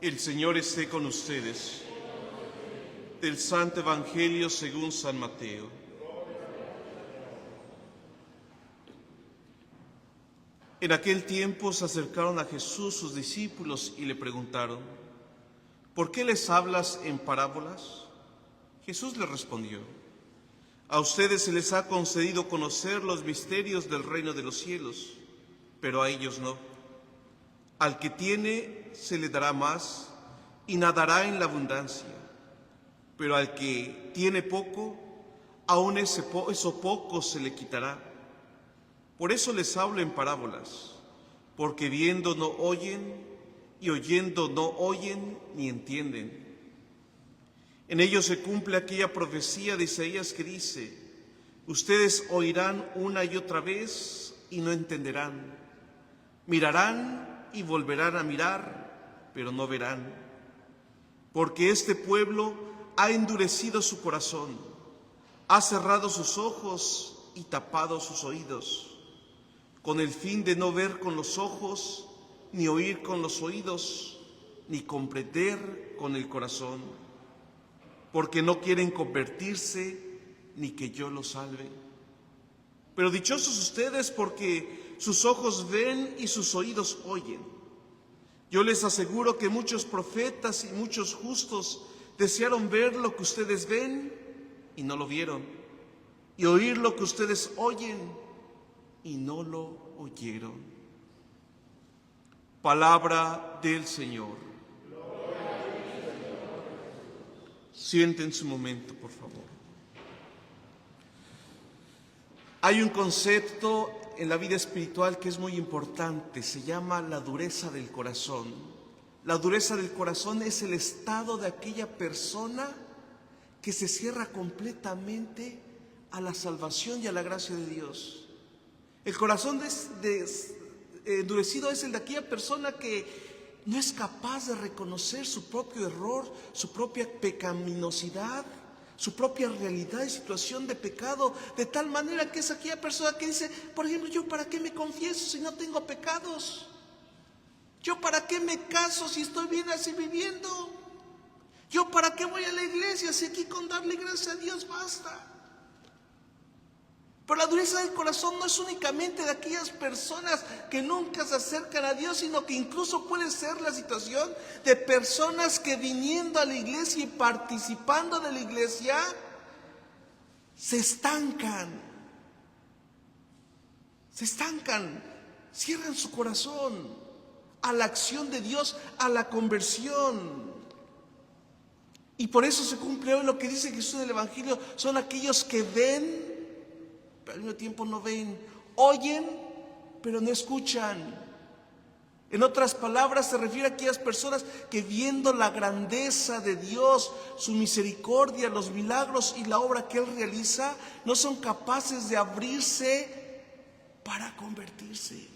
El Señor esté con ustedes. Del Santo Evangelio según San Mateo. En aquel tiempo se acercaron a Jesús sus discípulos y le preguntaron: ¿por qué les hablas en parábolas? Jesús les respondió: a ustedes se les ha concedido conocer los misterios del reino de los cielos, pero a ellos no. Al que tiene se le dará más y nadará en la abundancia, pero al que tiene poco, aún eso poco se le quitará. Por eso les hablo en parábolas, porque viendo no oyen y oyendo no oyen ni entienden. En ellos se cumple aquella profecía de Isaías que dice: ustedes oirán una y otra vez y no entenderán. Mirarán y volverán a mirar, pero no verán. Porque este pueblo ha endurecido su corazón, ha cerrado sus ojos y tapado sus oídos, con el fin de no ver con los ojos, ni oír con los oídos, ni comprender con el corazón, porque no quieren convertirse ni que yo los salve. Pero dichosos ustedes, porque sus ojos ven y sus oídos oyen. Yo les aseguro que muchos profetas y muchos justos desearon ver lo que ustedes ven y no lo vieron, y oír lo que ustedes oyen y no lo oyeron. Palabra del Señor. Siéntense un momento, por favor. Hay un concepto en la vida espiritual que es muy importante, se llama la dureza del corazón. La dureza del corazón es el estado de aquella persona que se cierra completamente a la salvación y a la gracia de Dios. El corazón endurecido es el de aquella persona que no es capaz de reconocer su propio error, su propia pecaminosidad, su propia realidad y situación de pecado, de tal manera que es aquella persona que dice, por ejemplo, ¿yo para qué me confieso si no tengo pecados? ¿Yo para qué me caso si estoy bien así viviendo? ¿Yo para qué voy a la iglesia si aquí con darle gracias a Dios basta? Pero la dureza del corazón no es únicamente de aquellas personas que nunca se acercan a Dios, sino que incluso puede ser la situación de personas que viniendo a la iglesia y participando de la iglesia se estancan, cierran su corazón a la acción de Dios, a la conversión. Y por eso se cumple hoy lo que dice Jesús en el Evangelio: son aquellos que ven, pero al mismo tiempo no ven, oyen, pero no escuchan. En otras palabras, se refiere a aquellas personas que viendo la grandeza de Dios, su misericordia, los milagros y la obra que Él realiza, no son capaces de abrirse para convertirse.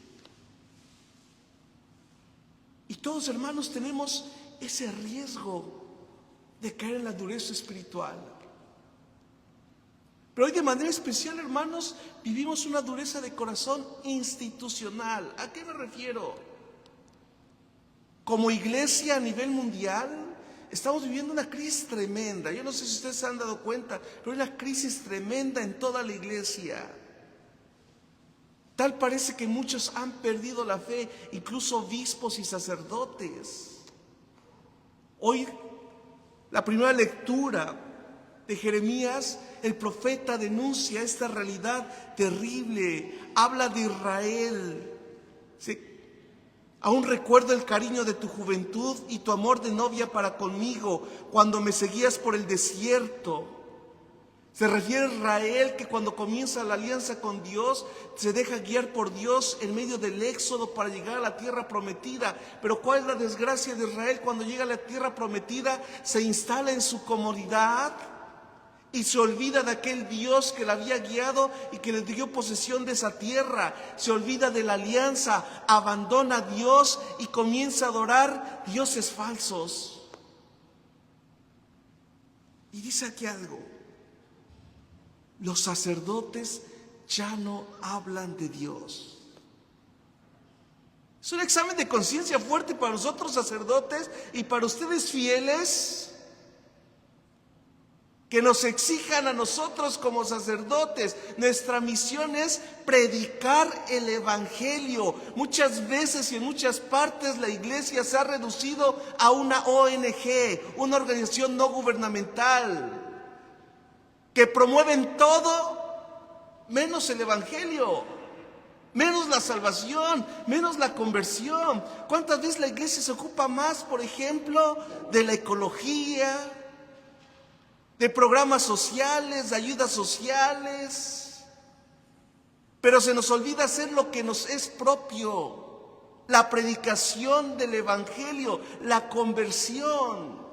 Y todos, hermanos, tenemos ese riesgo de caer en la dureza espiritual. Pero hoy de manera especial, hermanos, vivimos una dureza de corazón institucional. ¿A qué me refiero? Como iglesia a nivel mundial, estamos viviendo una crisis tremenda. Yo no sé si ustedes se han dado cuenta, pero hay una crisis tremenda en toda la iglesia. Tal parece que muchos han perdido la fe, incluso obispos y sacerdotes. Hoy, la primera lectura de Jeremías, el profeta denuncia esta realidad terrible, habla de Israel. ¿Sí? Aún recuerdo el cariño de tu juventud y tu amor de novia para conmigo, cuando me seguías por el desierto. Se refiere a Israel, que cuando comienza la alianza con Dios, se deja guiar por Dios en medio del éxodo para llegar a la tierra prometida. Pero ¿cuál es la desgracia de Israel? Cuando llega a la tierra prometida, se instala en su comodidad y se olvida de aquel Dios que la había guiado y que le dio posesión de esa tierra. Se olvida de la alianza, abandona a Dios y comienza a adorar dioses falsos. Y dice aquí algo: los sacerdotes ya no hablan de Dios. Es un examen de conciencia fuerte para nosotros sacerdotes y para ustedes fieles, que nos exijan a nosotros como sacerdotes. Nuestra misión es predicar el Evangelio. Muchas veces y en muchas partes la iglesia se ha reducido a una ONG, una organización no gubernamental, que promueven todo menos el Evangelio, menos la salvación, menos la conversión. ¿Cuántas veces la iglesia se ocupa más, por ejemplo, de la ecología, de programas sociales, de ayudas sociales? Pero se nos olvida hacer lo que nos es propio: la predicación del Evangelio, la conversión.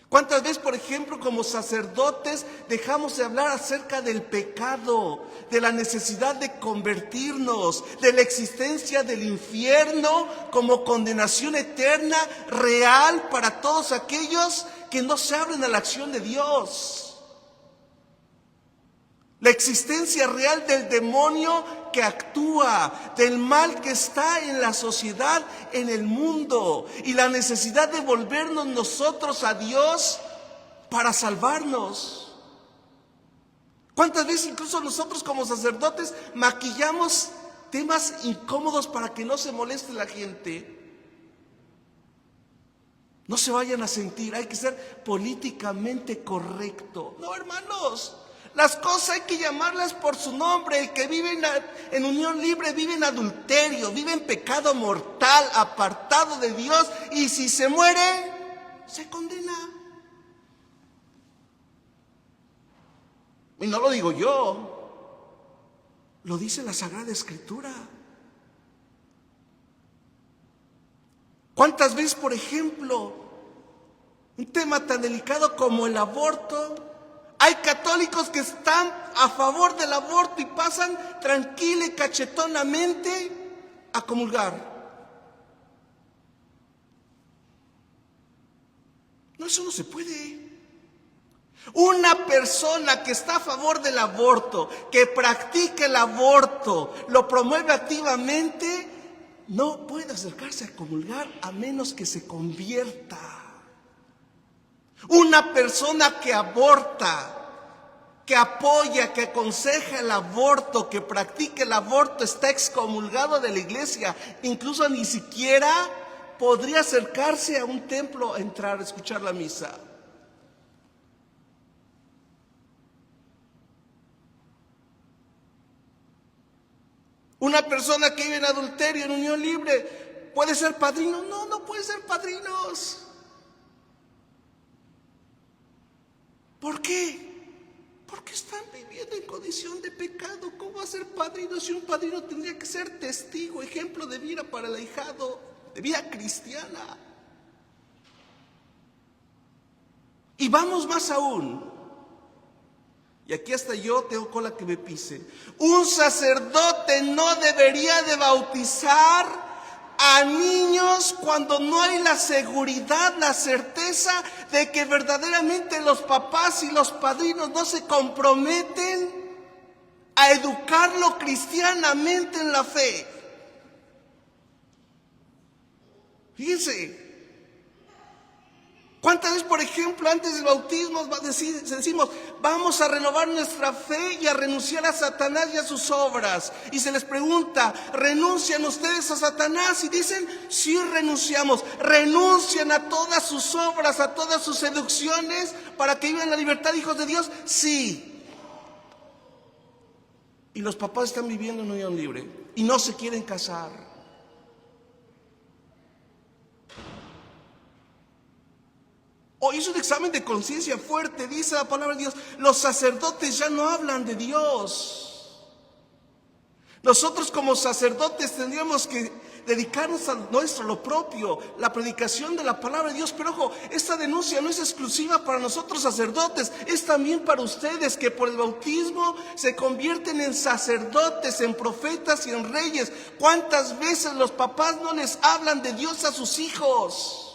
¿Cuántas veces, por ejemplo, como sacerdotes dejamos de hablar acerca del pecado, de la necesidad de convertirnos, de la existencia del infierno como condenación eterna real para todos aquellos que no se abren a la acción de Dios? La existencia real del demonio que actúa, del mal que está en la sociedad, en el mundo, y la necesidad de volvernos nosotros a Dios para salvarnos. ¿Cuántas veces incluso nosotros como sacerdotes maquillamos temas incómodos para que no se moleste la gente? No se vayan a sentir, hay que ser políticamente correcto. No, hermanos. Las cosas hay que llamarlas por su nombre. El que vive en unión libre vive en adulterio, vive en pecado mortal, apartado de Dios, y si se muere, se condena. Y no lo digo yo, lo dice la Sagrada Escritura. ¿Cuántas veces, por ejemplo, un tema tan delicado como el aborto, hay católicos que están a favor del aborto y pasan tranquila y cachetonamente a comulgar? No, eso no se puede. Una persona que está a favor del aborto, que practica el aborto, lo promueve activamente, no puede acercarse a comulgar a menos que se convierta. Una persona que aborta, que apoya, que aconseja el aborto, que practica el aborto, está excomulgado de la iglesia. Incluso ni siquiera podría acercarse a un templo a entrar a escuchar la misa. Una persona que vive en adulterio, en unión libre, ¿puede ser padrino? No, no puede ser padrinos. ¿Por qué? Porque están viviendo en condición de pecado. ¿Cómo va a ser padrino si un padrino tendría que ser testigo, ejemplo de vida para el ahijado, de vida cristiana? Y vamos más aún. Y aquí hasta yo tengo cola que me pise. Un sacerdote no debería de bautizar a niños cuando no hay la seguridad, la certeza de que verdaderamente los papás y los padrinos no se comprometen a educarlo cristianamente en la fe. Fíjense, ¿cuántas veces, por ejemplo, antes del bautismo decimos, vamos a renovar nuestra fe y a renunciar a Satanás y a sus obras? Y se les pregunta, ¿renuncian ustedes a Satanás? Y dicen, sí, renunciamos. ¿Renuncian a todas sus obras, a todas sus seducciones para que vivan la libertad, hijos de Dios? Sí. Y los papás están viviendo en unión libre y no se quieren casar. Hoy es un examen de conciencia fuerte, dice la palabra de Dios. Los sacerdotes ya no hablan de Dios. Nosotros como sacerdotes tendríamos que dedicarnos a lo propio, la predicación de la palabra de Dios. Pero ojo, esta denuncia no es exclusiva para nosotros sacerdotes, es también para ustedes que por el bautismo se convierten en sacerdotes, en profetas y en reyes. ¿Cuántas veces los papás no les hablan de Dios a sus hijos?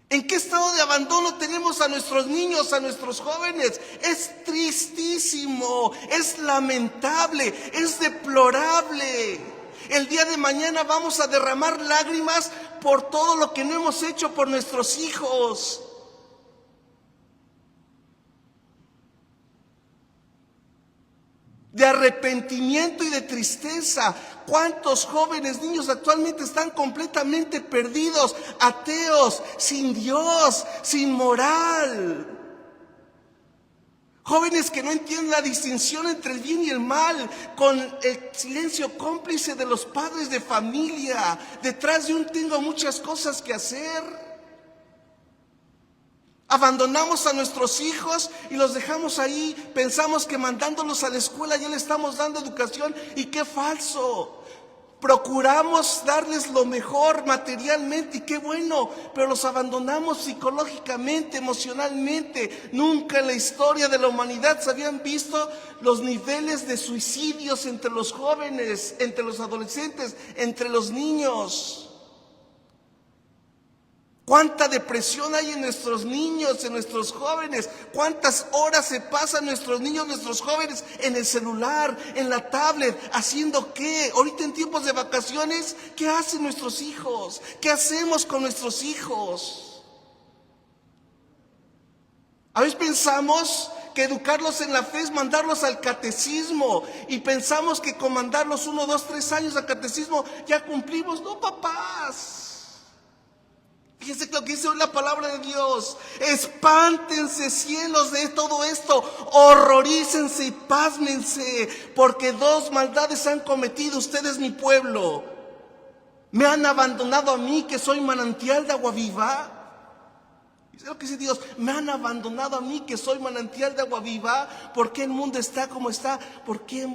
¿En qué estado de abandono tenemos a nuestros niños, a nuestros jóvenes? Es tristísimo, es lamentable, es deplorable. El día de mañana vamos a derramar lágrimas por todo lo que no hemos hecho por nuestros hijos. De arrepentimiento y de tristeza. ¿Cuántos jóvenes, niños actualmente están completamente perdidos, ateos, sin Dios, sin moral? Jóvenes que no entienden la distinción entre el bien y el mal, con el silencio cómplice de los padres de familia. Detrás de un tengo muchas cosas que hacer. Abandonamos a nuestros hijos y los dejamos ahí. Pensamos que mandándolos a la escuela ya le estamos dando educación, y qué falso. Procuramos darles lo mejor materialmente y qué bueno, pero los abandonamos psicológicamente, emocionalmente. Nunca en la historia de la humanidad se habían visto los niveles de suicidios entre los jóvenes, entre los adolescentes, entre los niños. Cuánta depresión hay en nuestros niños, en nuestros jóvenes. Cuántas horas se pasan nuestros niños, nuestros jóvenes en el celular, en la tablet, ¿haciendo qué? Ahorita en tiempos de vacaciones, ¿qué hacen nuestros hijos? ¿Qué hacemos con nuestros hijos? A veces pensamos que educarlos en la fe es mandarlos al catecismo, y pensamos que con mandarlos 1, 2, 3 años al catecismo ya cumplimos. No, papás. Fíjense lo que dice hoy la palabra de Dios. Espántense, cielos, de todo esto. Horrorícense y pásmense, porque 2 maldades han cometido ustedes, mi pueblo. Me han abandonado a mí, que soy manantial de agua viva. Dice lo que dice Dios. Me han abandonado a mí, que soy manantial de agua viva. ¿Por qué el mundo está como está? Porque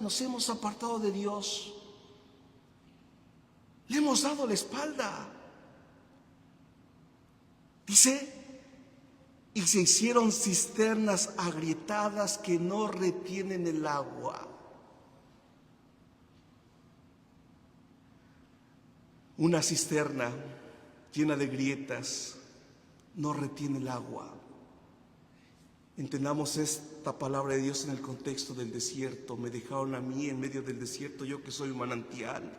nos hemos apartado de Dios. Le hemos dado la espalda. Dice, y se hicieron cisternas agrietadas que no retienen el agua. Una cisterna llena de grietas no retiene el agua. Entendamos esta palabra de Dios en el contexto del desierto. Me dejaron a mí en medio del desierto, yo que soy un manantial.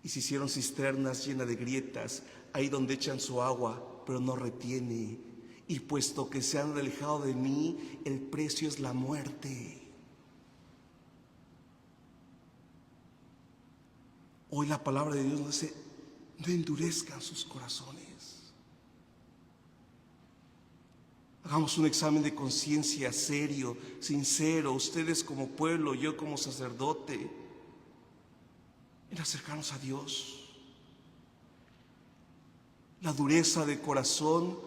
Y se hicieron cisternas llenas de grietas, ahí donde echan su agua, pero no retiene. Y puesto que se han alejado de mí, el precio es la muerte. Hoy la palabra de Dios nos dice, no endurezcan sus corazones. Hagamos un examen de conciencia serio, sincero, ustedes como pueblo, yo como sacerdote, en acercarnos a Dios. La dureza de corazón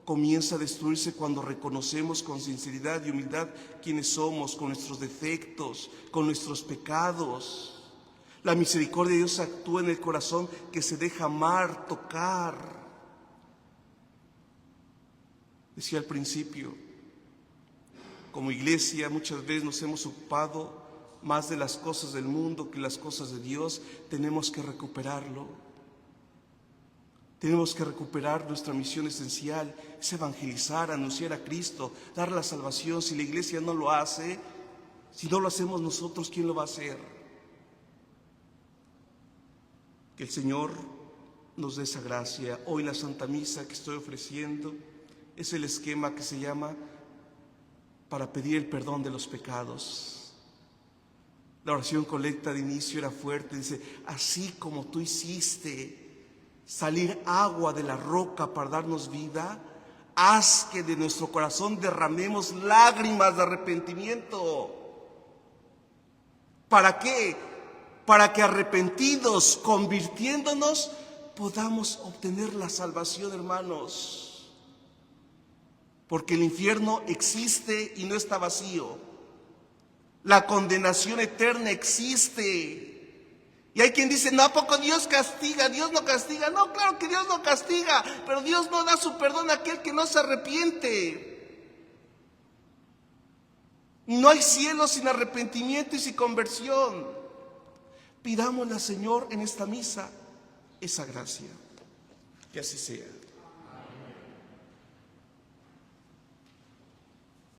comienza a destruirse cuando reconocemos con sinceridad y humildad quiénes somos, con nuestros defectos, con nuestros pecados. La misericordia de Dios actúa en el corazón que se deja amar, tocar. Decía al principio, como iglesia muchas veces nos hemos ocupado más de las cosas del mundo que las cosas de Dios. Tenemos que recuperarlo. Tenemos que recuperar nuestra misión esencial, es evangelizar, anunciar a Cristo, dar la salvación. Si la iglesia no lo hace, si no lo hacemos nosotros, ¿quién lo va a hacer? Que el Señor nos dé esa gracia. Hoy la Santa Misa que estoy ofreciendo es el esquema que se llama para pedir el perdón de los pecados. La oración colecta de inicio era fuerte, dice, así como tú hiciste salir agua de la roca para darnos vida, haz que de nuestro corazón derramemos lágrimas de arrepentimiento. ¿Para qué? Para que arrepentidos, convirtiéndonos, podamos obtener la salvación, hermanos. Porque el infierno existe y no está vacío. La condenación eterna existe. Y hay quien dice, no, ¿a poco Dios castiga? Dios no castiga. No, claro que Dios no castiga, pero Dios no da su perdón a aquel que no se arrepiente. No hay cielo sin arrepentimiento y sin conversión. Pidámosle al Señor en esta misa esa gracia. Que así sea.